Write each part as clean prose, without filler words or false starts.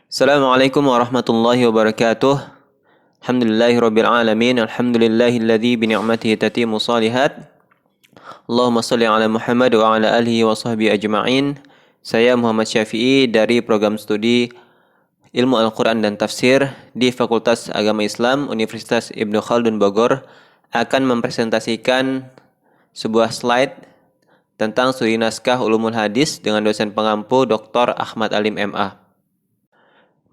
Assalamualaikum warahmatullahi wabarakatuh. Alhamdulillahirabbil alamin. Alhamdulillahilladzi bi ni'matihi tatimmu shalihat. Allahumma shalli ala Muhammad wa ala alihi wa sahbihi ajma'in. Saya Muhammad Syafi'i dari program studi Ilmu Al-Quran dan Tafsir di Fakultas Agama Islam Universitas Ibnu Khaldun Bogor akan mempresentasikan sebuah slide tentang studi naskah Ulumul Hadis dengan dosen pengampu Dr. Ahmad Alim MA.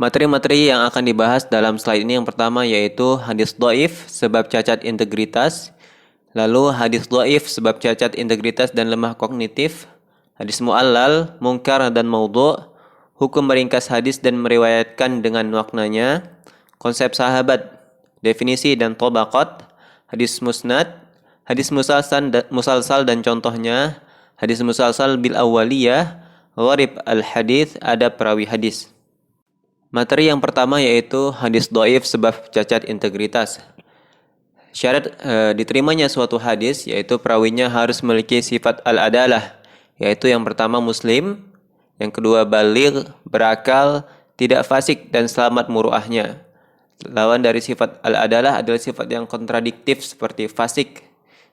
Materi-materi yang akan dibahas dalam slide ini yang pertama yaitu hadis dhaif sebab cacat integritas, lalu hadis dhaif sebab cacat integritas dan lemah kognitif, hadis mu'allal, mungkar dan maudhu', hukum meringkas hadis dan meriwayatkan dengan maknanya, konsep sahabat, definisi dan tabaqat, hadis musnad, hadis musalsal dan contohnya, hadis musalsal bil awwaliyah, gharib al-hadis, adab perawi hadis. Materi yang pertama yaitu hadis dhaif sebab cacat integritas. Syarat diterimanya suatu hadis yaitu perawinya harus memiliki sifat al-adalah, yaitu yang pertama muslim, yang kedua baligh, berakal, tidak fasik dan selamat muruahnya. Lawan dari sifat al-adalah adalah sifat yang kontradiktif seperti fasik.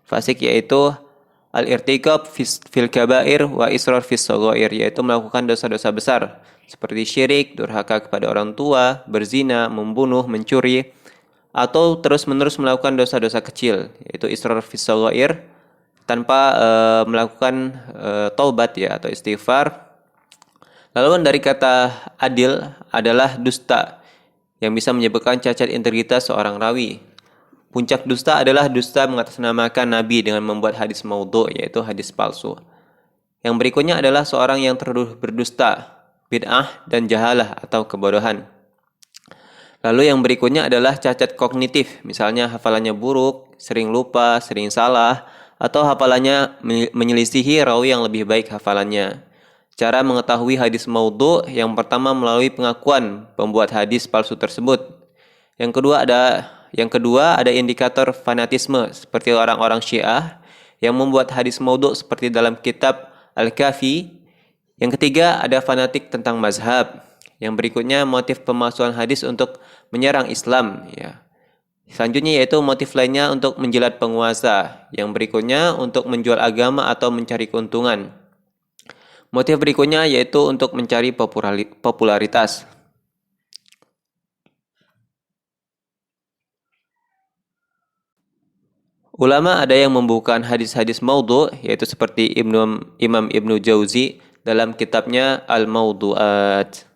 Fasik yaitu al-irtikab fil kabair wa israr fis shaghair, yaitu melakukan dosa-dosa besar seperti syirik, durhaka kepada orang tua, berzina, membunuh, mencuri, atau terus-menerus melakukan dosa-dosa kecil, yaitu israr fis shaghair, tanpa melakukan taubat ya atau istighfar. Lalu dari kata adil adalah dusta yang bisa menyebabkan cacat integritas seorang rawi. Puncak dusta adalah dusta mengatasnamakan Nabi dengan membuat hadis maudhu', yaitu hadis palsu. Yang berikutnya adalah seorang yang tertuduh berdusta, bid'ah dan jahalah atau kebodohan. Lalu yang berikutnya adalah cacat kognitif, misalnya hafalannya buruk, sering lupa, sering salah, atau hafalannya menyelisihi rawi yang lebih baik hafalannya. Cara mengetahui hadis maudhu' yang pertama melalui pengakuan pembuat hadis palsu tersebut. Yang kedua ada indikator fanatisme seperti orang-orang Syiah yang membuat hadis maudhu' seperti dalam kitab Al-Kafi. Yang ketiga ada fanatik tentang mazhab. Yang berikutnya motif pemalsuan hadis untuk menyerang Islam ya. Selanjutnya yaitu motif lainnya untuk menjilat penguasa. Yang berikutnya untuk menjual agama atau mencari keuntungan. Motif berikutnya yaitu untuk mencari popularitas. Ulama ada yang membukukan hadis-hadis maudhu', yaitu seperti Imam Ibnu Jauzi dalam kitabnya Al-Mawdu'at.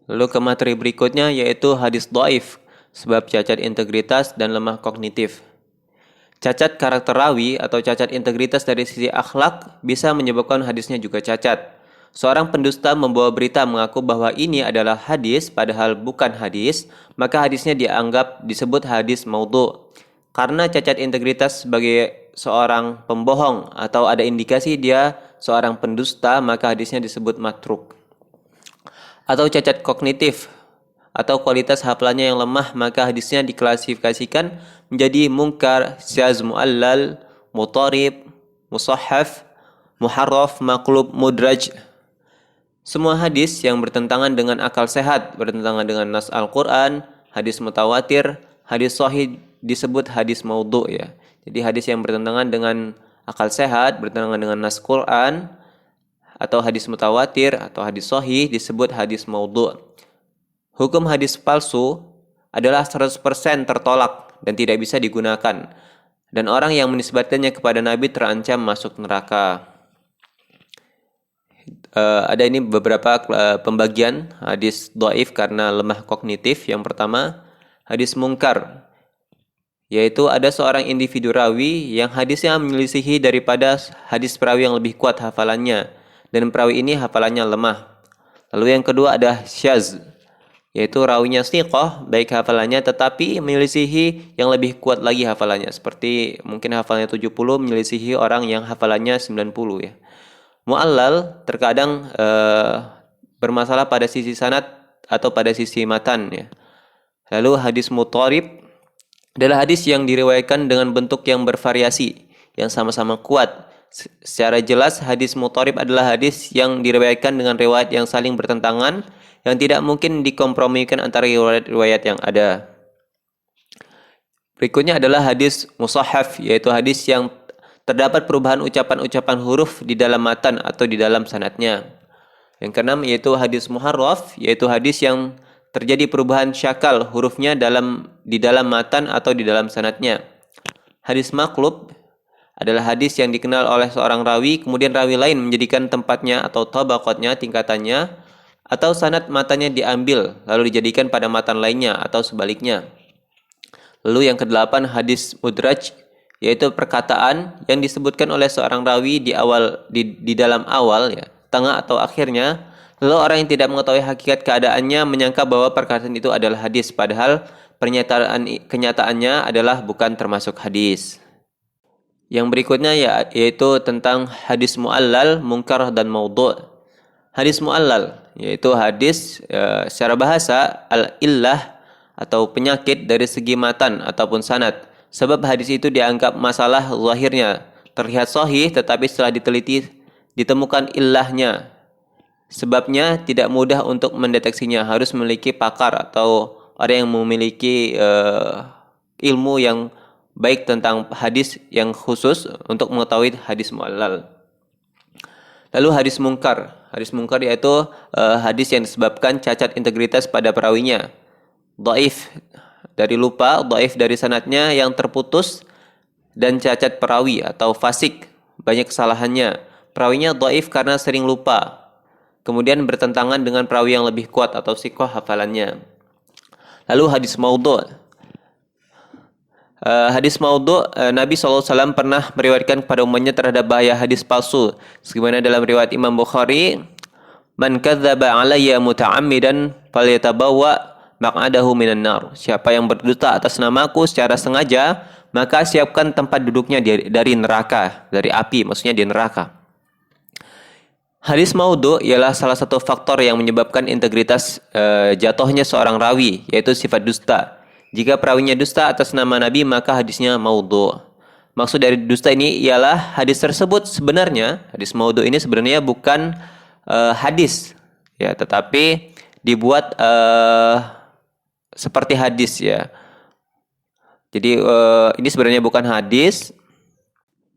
Lalu ke materi berikutnya yaitu hadis dhaif sebab cacat integritas dan lemah kognitif. Cacat karakter rawi atau cacat integritas dari sisi akhlak bisa menyebabkan hadisnya juga cacat. Seorang pendusta membawa berita mengaku bahwa ini adalah hadis padahal bukan hadis, maka hadisnya disebut hadis maudhu'. Karena cacat integritas sebagai seorang pembohong atau ada indikasi dia seorang pendusta, maka hadisnya disebut matruk. Atau cacat kognitif atau kualitas hafalannya yang lemah, maka hadisnya diklasifikasikan menjadi mungkar, syaz, mu'allal, mutarib, musahhaf, muharraf, maqlub, mudraj. Semua hadis yang bertentangan dengan akal sehat, bertentangan dengan nas Al-Quran, hadis mutawatir, hadis sahih disebut hadis maudhu' ya. Jadi hadis yang bertentangan dengan akal sehat, bertentangan dengan nas Quran atau hadis mutawatir atau hadis sahih disebut hadis maudhu'. Hukum hadis palsu adalah 100% tertolak dan tidak bisa digunakan. Dan orang yang menisbatkannya kepada Nabi terancam masuk neraka. Ada ini beberapa pembagian hadis dhaif karena lemah kognitif. Yang pertama, hadis mungkar, yaitu ada seorang individu rawi yang hadisnya menyelisihi daripada hadis perawi yang lebih kuat hafalannya, dan perawi ini hafalannya lemah. Lalu yang kedua ada syaz, yaitu rawinya thiqah baik hafalannya tetapi menyelisihi yang lebih kuat lagi hafalannya, seperti mungkin hafalannya 70 menyelisihi orang yang hafalannya 90 ya. Mu'allal terkadang bermasalah pada sisi sanad atau pada sisi matan ya. Lalu hadis mutarib adalah hadis yang diriwayatkan dengan bentuk yang bervariasi, yang sama-sama kuat. Secara jelas hadis mutarib adalah hadis yang diriwayatkan dengan riwayat yang saling bertentangan, yang tidak mungkin dikompromikan antara riwayat-riwayat yang ada. Berikutnya adalah hadis musahhaf, yaitu hadis yang terdapat perubahan ucapan-ucapan huruf di dalam matan atau di dalam sanadnya. Yang keenam yaitu hadis muharraf, yaitu hadis yang terjadi perubahan syakal hurufnya di dalam matan atau di dalam sanadnya. Hadis maqlub adalah hadis yang dikenal oleh seorang rawi, kemudian rawi lain menjadikan tempatnya atau tabaqatnya, tingkatannya, atau sanad matanya diambil lalu dijadikan pada matan lainnya atau sebaliknya. Lalu yang kedelapan hadis mudraj, yaitu perkataan yang disebutkan oleh seorang rawi di dalam awal, ya, tengah atau akhirnya, lalu orang yang tidak mengetahui hakikat keadaannya menyangka bahwa perkataan itu adalah hadis, padahal kenyataannya adalah bukan termasuk hadis. Yang berikutnya yaitu tentang hadis mu'allal, munkar dan maudhu'. Hadis mu'allal yaitu hadis secara bahasa al-illah atau penyakit dari segi matan ataupun sanad. Sebab hadis itu dianggap masalah zahirnya terlihat sahih, tetapi setelah diteliti ditemukan illahnya. Sebabnya tidak mudah untuk mendeteksinya, harus memiliki pakar atau orang yang memiliki ilmu yang baik tentang hadis yang khusus untuk mengetahui hadis mu'allal. Lalu hadis munkar. Hadis munkar yaitu hadis yang disebabkan cacat integritas pada perawinya. Dhaif dari lupa, dhaif dari sanadnya yang terputus, dan cacat perawi atau fasik, banyak kesalahannya. Perawinya dhaif karena sering lupa, kemudian bertentangan dengan perawi yang lebih kuat atau siqah hafalannya. Lalu hadis maudhu'. Hadis maudhu', Nabi SAW pernah meriwayatkan kepada umatnya terhadap bahaya hadis palsu. Sebagaimana dalam riwayat Imam Bukhari, "Man kadzdzaba 'alayya muta'ammidan falyatabawwa maq'adahu minan nar." Siapa yang berdusta atas namaku secara sengaja, maka siapkan tempat duduknya dari neraka, dari api, maksudnya di neraka. Hadis maudhu' ialah salah satu faktor yang menyebabkan integritas jatuhnya seorang rawi, yaitu sifat dusta. Jika perawinya dusta atas nama Nabi, maka hadisnya maudhu'. Maksud dari dusta ini ialah hadis tersebut sebenarnya, hadis maudhu' ini sebenarnya bukan hadis, ya, tetapi dibuat seperti hadis, ya. Jadi ini sebenarnya bukan hadis,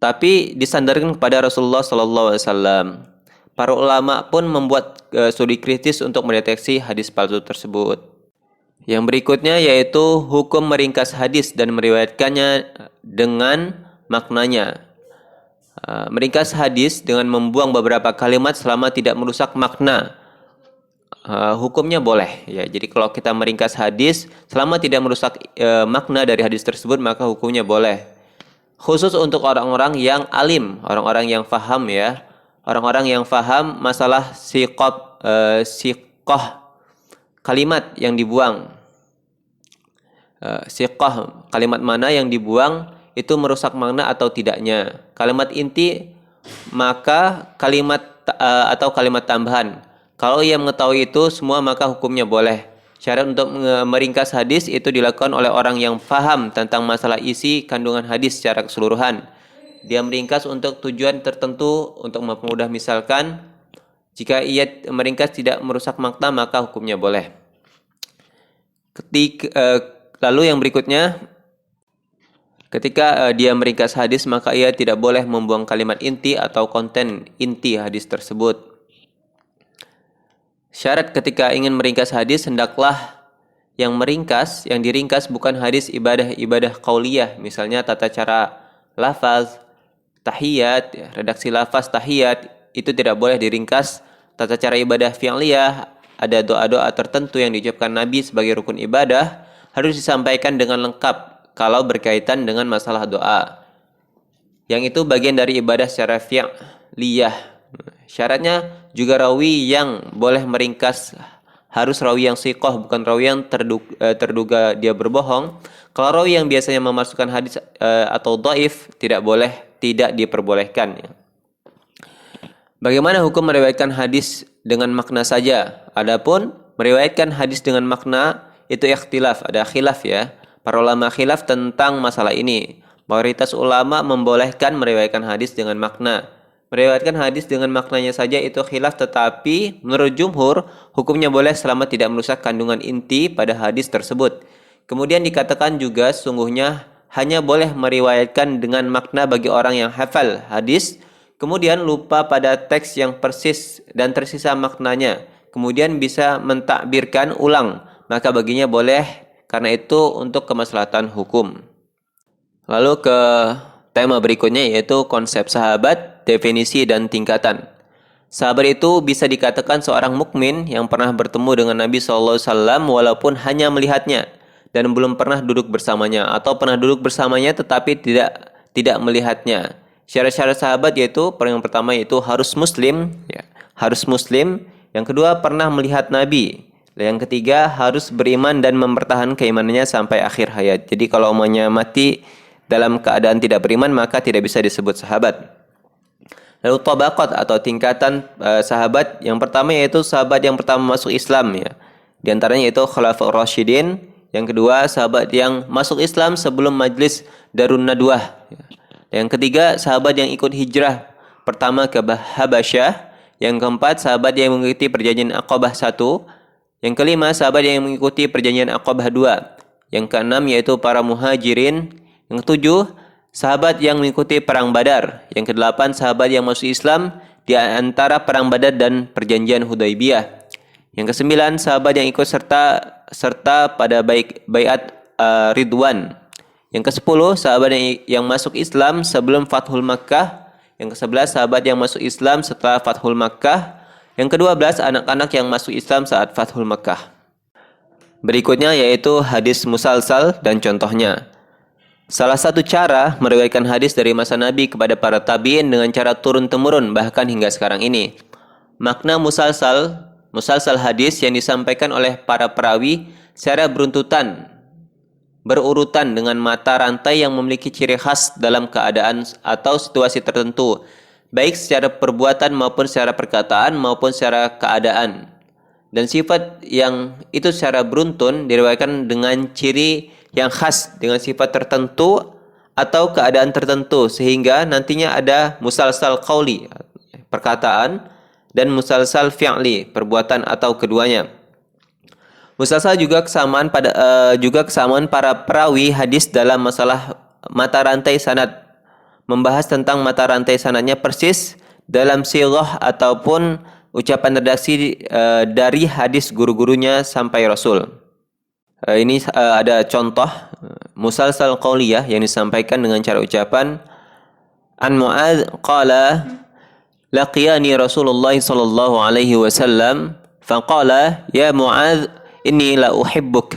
tapi disandarkan kepada Rasulullah SAW. Para ulama pun membuat studi kritis untuk mendeteksi hadis palsu tersebut. Yang berikutnya yaitu hukum meringkas hadis dan meriwayatkannya dengan maknanya. Meringkas hadis dengan membuang beberapa kalimat selama tidak merusak makna. Hukumnya boleh, ya. Jadi kalau kita meringkas hadis selama tidak merusak makna dari hadis tersebut, maka hukumnya boleh. Khusus untuk orang-orang yang alim, orang-orang yang faham, ya. Orang-orang yang faham masalah siqah kalimat yang dibuang. Siqah kalimat mana yang dibuang itu merusak makna atau tidaknya. Kalimat inti maka kalimat atau kalimat tambahan. Kalau ia mengetahui itu semua, maka hukumnya boleh. Syarat untuk meringkas hadis itu dilakukan oleh orang yang faham tentang masalah isi kandungan hadis secara keseluruhan. Dia meringkas untuk tujuan tertentu, untuk mempermudah, misalkan jika ia meringkas tidak merusak makna, maka hukumnya boleh. Lalu yang berikutnya, ketika dia meringkas hadis, maka ia tidak boleh membuang kalimat inti atau konten inti hadis tersebut. Syarat ketika ingin meringkas hadis, hendaklah yang diringkas bukan hadis ibadah qauliyah, misalnya tata cara lafaz, tahiyat, redaksi lafaz tahiyat, itu tidak boleh diringkas. Tata cara ibadah fi'liyah, ada doa-doa tertentu yang diucapkan Nabi sebagai rukun ibadah, harus disampaikan dengan lengkap kalau berkaitan dengan masalah doa. Yang itu bagian dari ibadah secara fi'liyah. Syaratnya juga rawi yang boleh meringkas harus rawi yang siqah, bukan rawi yang terduga dia berbohong. Kalau rawi yang biasanya memasukkan hadis atau dhaif, tidak diperbolehkan. Bagaimana hukum meriwayatkan hadis dengan makna saja? Adapun meriwayatkan hadis dengan makna itu ikhtilaf, ada khilaf, ya. Para ulama khilaf tentang masalah ini. Mayoritas ulama membolehkan meriwayatkan hadis dengan makna. Meriwayatkan hadis dengan maknanya saja itu khilaf, tetapi menurut jumhur hukumnya boleh selama tidak merusak kandungan inti pada hadis tersebut. Kemudian dikatakan juga sungguhnya hanya boleh meriwayatkan dengan makna bagi orang yang hafal hadis, kemudian lupa pada teks yang persis dan tersisa maknanya, kemudian bisa mentakbirkan ulang, maka baginya boleh, karena itu untuk kemaslahatan hukum. Lalu ke tema berikutnya, yaitu konsep sahabat, definisi dan tingkatan. Sahabat itu bisa dikatakan seorang mukmin yang pernah bertemu dengan Nabi SAW walaupun hanya melihatnya dan belum pernah duduk bersamanya, atau pernah duduk bersamanya tetapi tidak melihatnya. Syarat-syarat sahabat yaitu yang pertama yaitu harus muslim, ya, harus muslim. Yang kedua pernah melihat Nabi. Yang ketiga harus beriman dan mempertahankan keimanannya sampai akhir hayat. Jadi kalau umumnya mati dalam keadaan tidak beriman, maka tidak bisa disebut sahabat. Lalu tabaqat atau tingkatan sahabat, yang pertama yaitu sahabat yang pertama masuk Islam, ya. Di antaranya yaitu Khulafaur Rasyidin. Yang kedua sahabat yang masuk Islam sebelum majlis Darun Nadwah, ya. Yang ketiga sahabat yang ikut hijrah pertama ke Habasyah. Yang keempat sahabat yang mengikuti perjanjian Aqabah 1. Yang kelima sahabat yang mengikuti perjanjian Aqabah 2. Yang keenam yaitu para muhajirin. Yang ketujuh, sahabat yang mengikuti perang Badar. Yang kedelapan, sahabat yang masuk Islam di antara perang Badar dan perjanjian Hudaibiyah. Yang kesembilan, sahabat yang ikut serta pada baiat Ridwan. Yang kesepuluh, sahabat yang masuk Islam sebelum Fathul Makkah. Yang kesebelas, sahabat yang masuk Islam setelah Fathul Makkah. Yang ke-12, anak-anak yang masuk Islam saat Fathul Makkah. Berikutnya yaitu hadis musalsal dan contohnya. Salah satu cara meriwayatkan hadis dari masa Nabi kepada para tabi'in dengan cara turun-temurun bahkan hingga sekarang ini. Makna musalsal hadis yang disampaikan oleh para perawi secara berurutan dengan mata rantai yang memiliki ciri khas dalam keadaan atau situasi tertentu, baik secara perbuatan maupun secara perkataan maupun secara keadaan. Dan sifat yang itu secara beruntun diriwayatkan dengan ciri yang khas dengan sifat tertentu atau keadaan tertentu, sehingga nantinya ada musalsal qauli, perkataan, dan musalsal fi'li, perbuatan atau keduanya. Musalsal juga kesamaan para perawi hadis dalam masalah mata rantai sanad, membahas tentang mata rantai sanadnya persis dalam sirah ataupun ucapan redaksi dari hadis guru-gurunya sampai Rasul. Ini ada contoh musalsal qauliyah yang disampaikan dengan cara ucapan. An Mu'adz qala laqiyani Rasulullah sallallahu alaihi wasallam faqala ya Mu'adz inni la uhibbuk.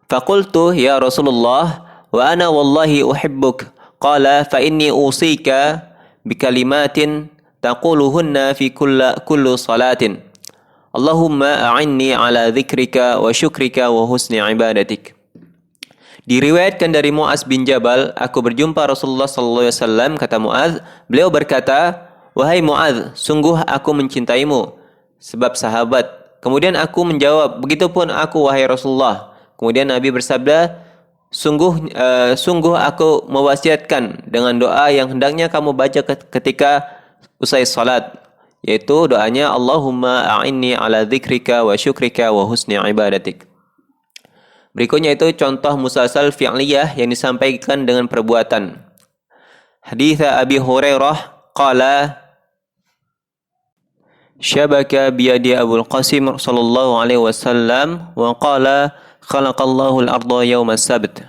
Faqultu ya Rasulullah wa ana wallahi uhibbuk. Qala fa inni usika bikalimatin taquluhunna fi kulli salatin. Allahumma a'inni ala dzikrika wa syukrika wa husni ibadatik. Diriwayatkan dari Mu'adz bin Jabal, aku berjumpa Rasulullah sallallahu alaihi wasallam, kata Mu'adz, beliau berkata, "Wahai Mu'adz, sungguh aku mencintaimu sebab sahabat." Kemudian aku menjawab, "Begitupun aku wahai Rasulullah." Kemudian Nabi bersabda, sungguh aku mewasiatkan dengan doa yang hendaknya kamu baca ketika usai salat, yaitu doanya Allahumma a'inni ala dzikrika wa syukrika wa husni ibadatik. Berikutnya itu contoh musalsal fi'liyah yang disampaikan dengan perbuatan. Hadits Abi Hurairah qala syabaka biyadi Abul Qasim sallallahu alaihi wasallam wa qala khalaqallahu al-ardha yawma as-sabt.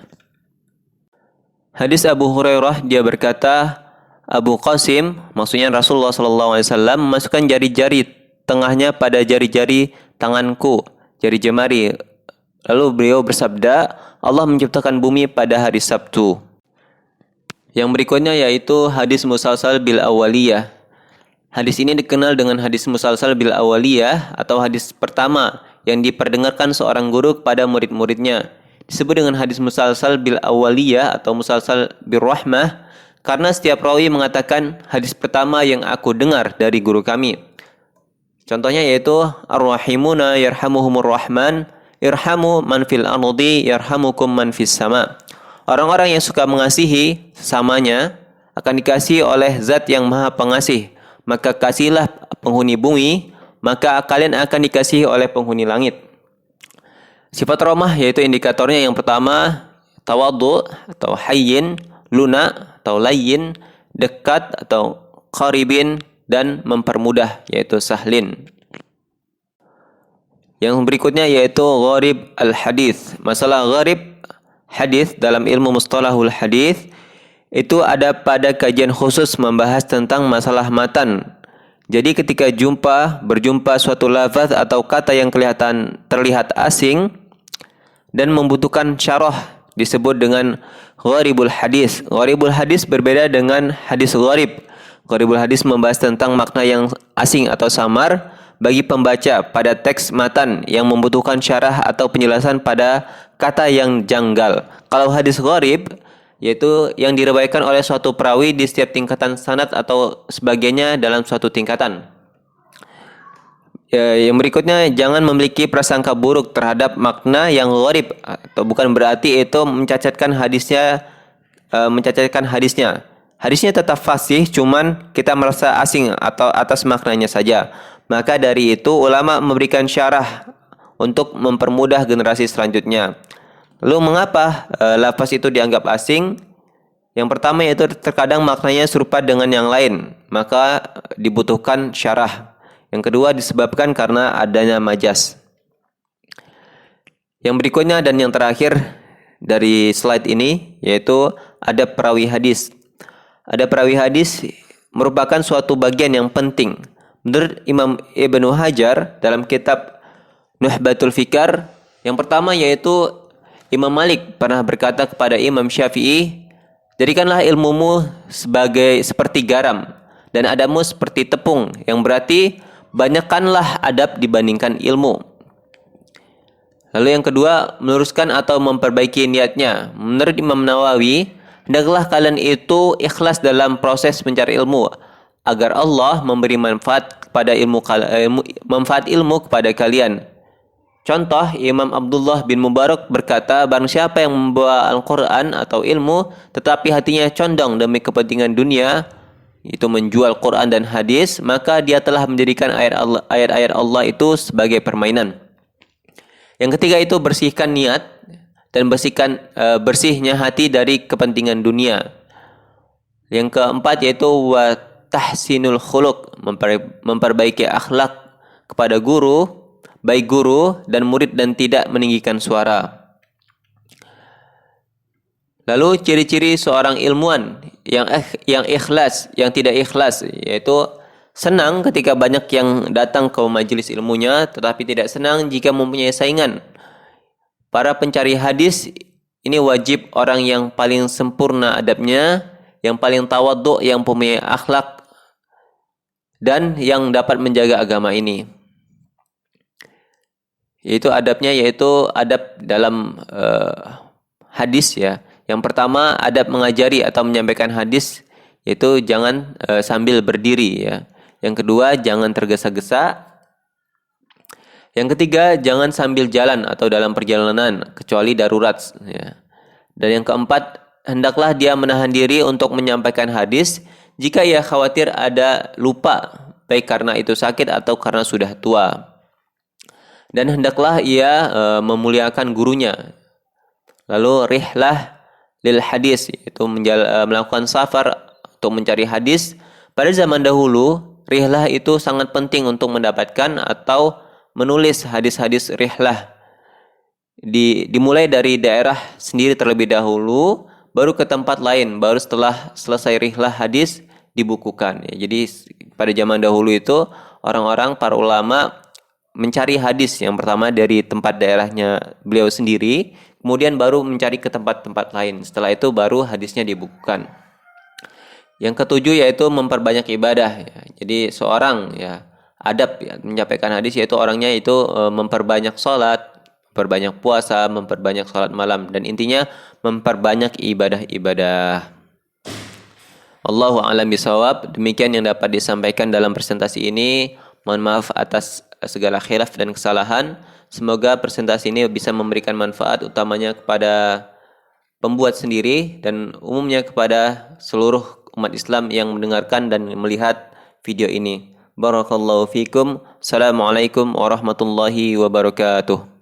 Hadis Abu Hurairah, dia berkata, Abu Qasim, maksudnya Rasulullah SAW, memasukkan jari-jari tengahnya pada jari-jari tanganku, jari jemari. Lalu beliau bersabda, Allah menciptakan bumi pada hari Sabtu. Yang berikutnya yaitu hadis musalsal bil awaliyah. Hadis ini dikenal dengan hadis musalsal bil awaliyah atau hadis pertama yang diperdengarkan seorang guru kepada murid-muridnya. Disebut dengan hadis musalsal bil awaliyah atau musalsal bil rahmah karena setiap rawi mengatakan hadis pertama yang aku dengar dari guru kami. Contohnya yaitu ar-rahimuna yarhamuhumur rahman, irhamu man fil ardi yarhamukum man fis sama. Orang-orang yang suka mengasihi sesamanya akan dikasihi oleh Zat yang Maha Pengasih. maka kasihlah penghuni bumi, maka kalian akan dikasihi oleh penghuni langit. Sifat ramah yaitu indikatornya yang pertama tawadhu atau hayyin, lunak atau layyin, dekat atau qaribin, dan mempermudah yaitu sahlin. Yang berikutnya yaitu gharib al-hadis. Masalah gharib hadis dalam ilmu mustalahul hadis itu ada pada kajian khusus membahas tentang masalah matan. Jadi ketika berjumpa suatu lafaz atau kata yang terlihat asing dan membutuhkan syarah disebut dengan gharibul hadis. Gharibul hadis berbeda dengan hadis gharib. Gharibul hadis membahas tentang makna yang asing atau samar bagi pembaca pada teks matan yang membutuhkan syarah atau penjelasan pada kata yang janggal. Kalau hadis gharib yaitu yang diriwayatkan oleh suatu perawi di setiap tingkatan sanad atau sebagiannya dalam suatu tingkatan. Yang berikutnya, jangan memiliki prasangka buruk terhadap makna yang gharib, atau bukan berarti itu mencacatkan hadisnya. Hadisnya tetap fasih, cuman kita merasa asing atau atas maknanya saja. Maka dari itu ulama memberikan syarah untuk mempermudah generasi selanjutnya. Lalu mengapa lafaz itu dianggap asing? Yang pertama yaitu terkadang maknanya serupa dengan yang lain, maka dibutuhkan syarah. Yang kedua disebabkan karena adanya majas. Yang berikutnya dan yang terakhir dari slide ini yaitu adab perawi hadis. Adab perawi hadis merupakan suatu bagian yang penting. Menurut Imam Ibnu Hajar dalam kitab Nuhbatul Fikar, yang pertama yaitu Imam Malik pernah berkata kepada Imam Syafi'i, jadikanlah ilmumu seperti garam dan adabmu seperti tepung, yang berarti banyakkanlah adab dibandingkan ilmu. Lalu yang kedua, meluruskan atau memperbaiki niatnya. Menurut Imam Nawawi, hendaklah kalian itu ikhlas dalam proses mencari ilmu agar Allah memberi manfaat ilmu kepada kalian. Contoh, Imam Abdullah bin Mubarak berkata, barang siapa yang membawa Al-Quran atau ilmu tetapi hatinya condong demi kepentingan dunia, itu menjual Quran dan hadis, maka dia telah menjadikan ayat-ayat Allah itu sebagai permainan. Yang ketiga itu bersihkan niat dan bersihnya hati dari kepentingan dunia. Yang keempat yaitu wa tahsinul khuluq, memperbaiki akhlak kepada guru, baik guru dan murid, dan tidak meninggikan suara. Lalu ciri-ciri seorang ilmuwan yang ikhlas, yang tidak ikhlas, yaitu senang ketika banyak yang datang ke majelis ilmunya, tetapi tidak senang jika mempunyai saingan. Para pencari hadis ini wajib orang yang paling sempurna adabnya, yang paling tawadhu, yang mempunyai akhlak, dan yang dapat menjaga agama ini. Yaitu adabnya yaitu adab dalam hadis ya. Yang pertama, adab mengajari atau menyampaikan hadis, yaitu jangan sambil berdiri ya. Yang kedua, jangan tergesa-gesa. Yang ketiga, jangan sambil jalan atau dalam perjalanan kecuali darurat ya. Dan yang keempat, hendaklah dia menahan diri untuk menyampaikan hadis jika ia khawatir ada lupa, baik karena itu sakit atau karena sudah tua. Dan hendaklah ia memuliakan gurunya. Lalu rihlah lil hadis, yaitu melakukan safar untuk mencari hadis. Pada zaman dahulu, rihlah itu sangat penting untuk mendapatkan atau menulis hadis-hadis rihlah. Dimulai dari daerah sendiri terlebih dahulu, baru ke tempat lain, baru setelah selesai rihlah hadis dibukukan. Ya, jadi pada zaman dahulu itu orang-orang, para ulama mencari hadis yang pertama dari tempat daerahnya beliau sendiri, kemudian baru mencari ke tempat-tempat lain. Setelah itu baru hadisnya dibukukan. Yang ketujuh yaitu memperbanyak ibadah. Ya. Jadi seorang ya adab ya, menyampaikan hadis yaitu orangnya itu memperbanyak sholat, memperbanyak puasa, memperbanyak sholat malam, dan intinya memperbanyak ibadah-ibadah. Allahu a'lam bishawab. Demikian yang dapat disampaikan dalam presentasi ini. Mohon maaf atas segala khilaf dan kesalahan. Semoga presentasi ini bisa memberikan manfaat utamanya kepada pembuat sendiri dan umumnya kepada seluruh umat Islam yang mendengarkan dan melihat video ini. Barakallahu fikum. Assalamualaikum warahmatullahi wabarakatuh.